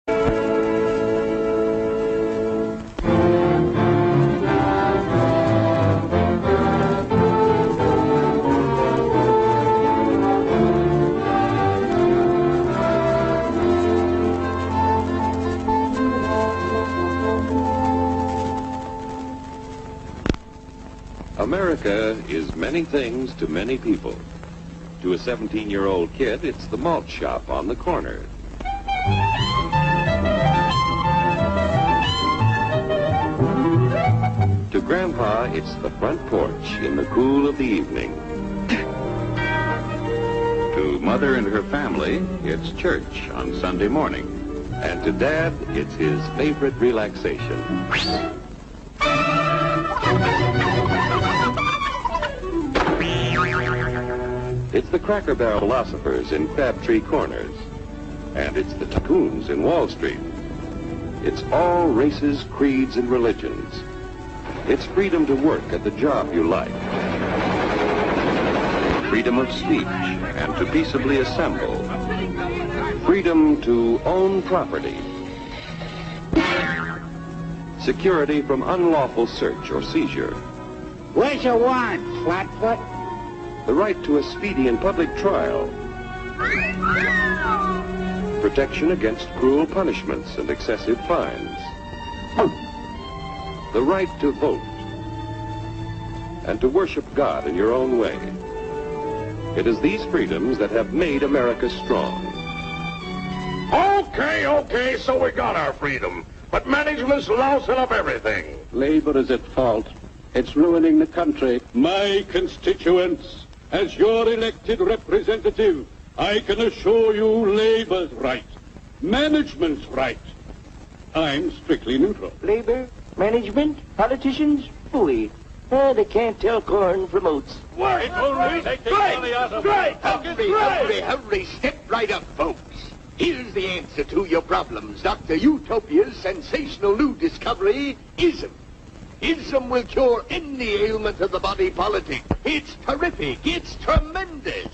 America is many things to many people. To a 17-year-old kid, it's the malt shop on the corner. To Grandpa, it's the front porch in the cool of the evening. To Mother and her family, it's church on Sunday morning. And to Dad, it's his favorite relaxation. It's the Cracker Barrel philosophers in Crabtree Corners. And it's the tycoons in Wall Street. It's all races, creeds, and religions. It's freedom to work at the job you like. Freedom of speech and to peaceably assemble. Freedom to own property. Security from unlawful search or seizure. Where's your warrant, Flatfoot? The right to a speedy and public trial. Protection against cruel punishments and excessive fines. The right to vote. And to worship God in your own way. It is these freedoms that have made America strong. Okay, so we got our freedom. But management's lousing up everything. Labor is at fault. It's ruining the country. My constituents, as your elected representative, I can assure you Labor's right. Management's right. I'm strictly neutral. Labor, management, politicians, phooey. They can't tell corn from oats. Hurry, step right up, folks. Here's the answer to your problems. Dr. Utopia's sensational new discovery, ism. Ism will cure any ailment of the body politic. It's terrific. It's tremendous.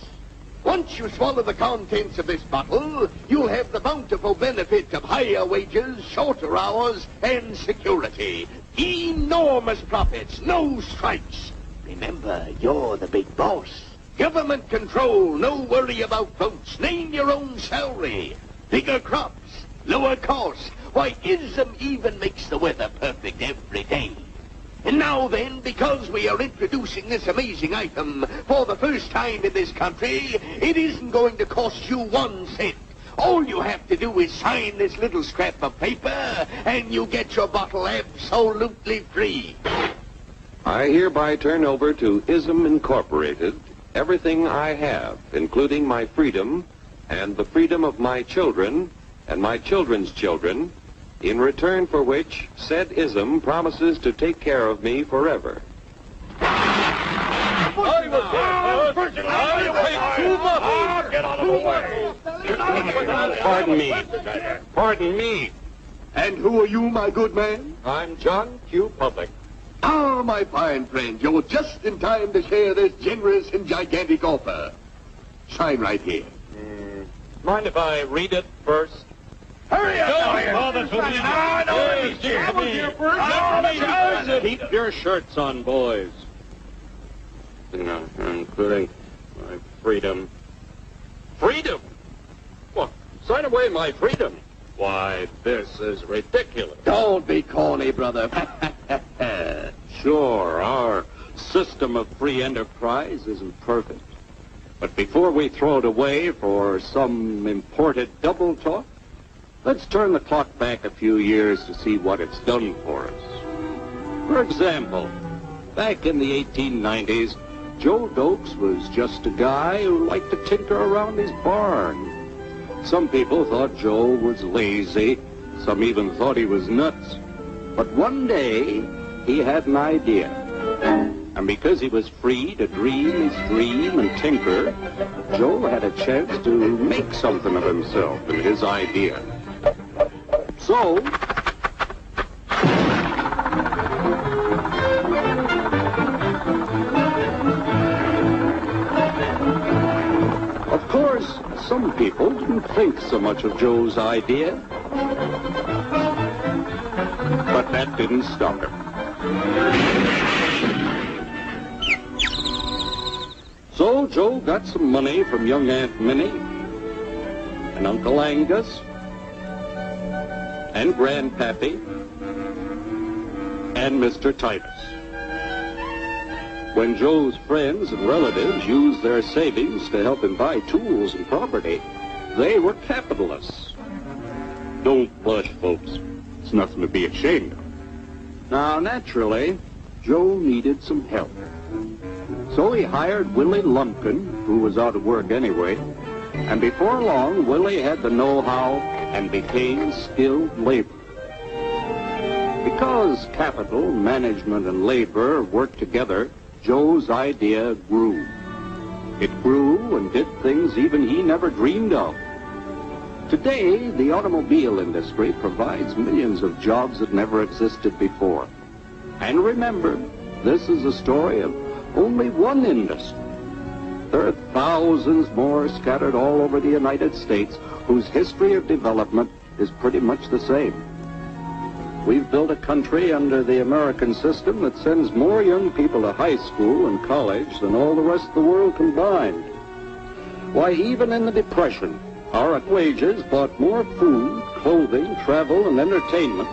Once you swallow the contents of this bottle, you'll have the bountiful benefit of higher wages, shorter hours, and security. Enormous profits, no strikes. Remember, you're the big boss. Government control, no worry about votes. Name your own salary. Bigger crops, lower costs. Why, ism even makes the weather perfect every day. And now then, because we are introducing this amazing item for the first time in this country, it isn't going to cost you 1 cent. All you have to do is sign this little scrap of paper, and you get your bottle absolutely free. I hereby turn over to ISM Incorporated everything I have, including my freedom and the freedom of my children and my children's children, in return for which said ISM promises to take care of me forever. Pardon me. And who are you, my good man? I'm John Q. Public. Ah, my fine friend, you're just in time to share this generous and gigantic offer. Sign right here. Mind if I read it first? Hurry up! Keep your shirts on, boys. No, including my freedom. Freedom? What? Sign away my freedom? Why, this is ridiculous. Don't be corny, brother. Sure, our system of free enterprise isn't perfect. But before we throw it away for some imported double talk, let's turn the clock back a few years to see what it's done for us. For example, back in the 1890s, Joe Dokes was just a guy who liked to tinker around his barn. Some people thought Joe was lazy. Some even thought he was nuts. But one day, he had an idea. And because he was free to dream his dream and tinker, Joe had a chance to make something of himself and his idea. So, of course, some people didn't think so much of Joe's idea. But that didn't stop him. So Joe got some money from young Aunt Minnie and Uncle Angus and Grandpappy and Mr. Titus. When Joe's friends and relatives used their savings to help him buy tools and property, they were capitalists. Don't blush, folks. It's nothing to be ashamed of. Now, naturally, Joe needed some help. So he hired Willie Lumpkin, who was out of work anyway, and before long, Willie had the know-how and became skilled labor. Because capital, management, and labor worked together, Joe's idea grew. It grew and did things even he never dreamed of. Today, the automobile industry provides millions of jobs that never existed before. And remember, this is a story of only one industry. There are thousands more scattered all over the United States whose history of development is pretty much the same. We've built a country under the American system that sends more young people to high school and college than all the rest of the world combined. Why, even in the Depression, our wages bought more food, clothing, travel, and entertainment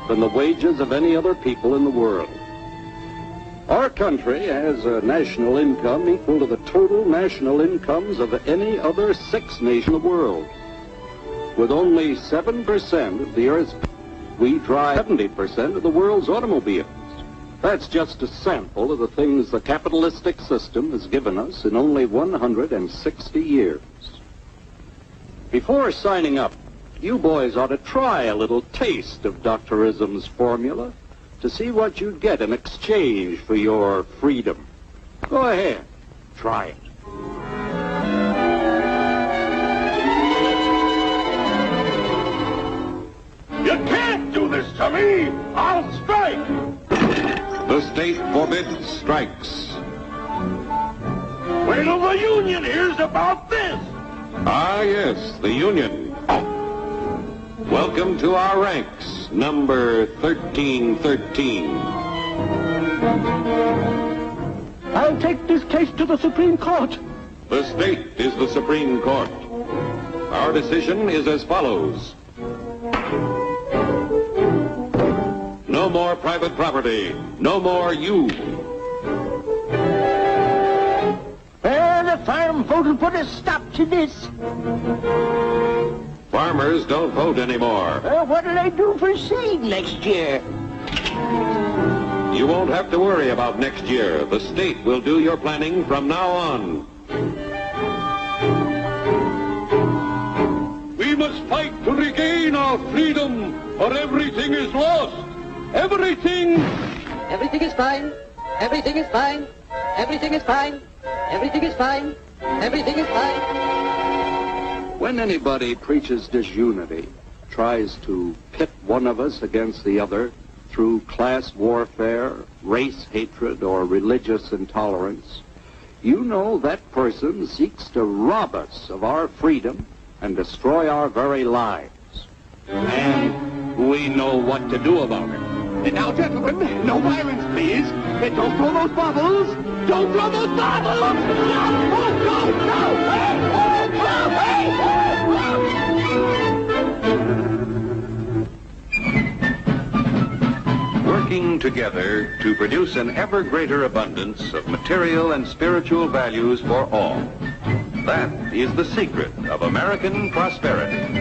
than the wages of any other people in the world. Our country has a national income equal to the total national incomes of any other 6 nations in the world. With only 7% of the Earth's people, we drive 70% of the world's automobiles. That's just a sample of the things the capitalistic system has given us in only 160 years. Before signing up, you boys ought to try a little taste of Dr. Ism's formula to see what you'd get in exchange for your freedom. Go ahead, try it. You can't do this to me! I'll strike! The state forbids strikes. Wait till the union hears about this! Ah, yes, the union. Welcome to our ranks, number 1313. I'll take this case to the Supreme Court. The state is the Supreme Court. Our decision is as follows. No more private property. No more you. The farm folk will put a stop to this. Farmers don't vote anymore. What'll they do for seed next year? You won't have to worry about next year. The state will do your planning from now on. We must fight to regain our freedom, or everything is lost. Everything! Everything is fine. Everything is fine. Everything is fine. Everything is fine. Everything is fine. When anybody preaches disunity, tries to pit one of us against the other through class warfare, race hatred, or religious intolerance, you know that person seeks to rob us of our freedom and destroy our very lives. And we know what to do about it. And now, gentlemen, no violence, please. Don't throw those bottles. Don't throw those bottles. No, no, no. Working together to produce an ever greater abundance of material and spiritual values for all. That is the secret of American prosperity.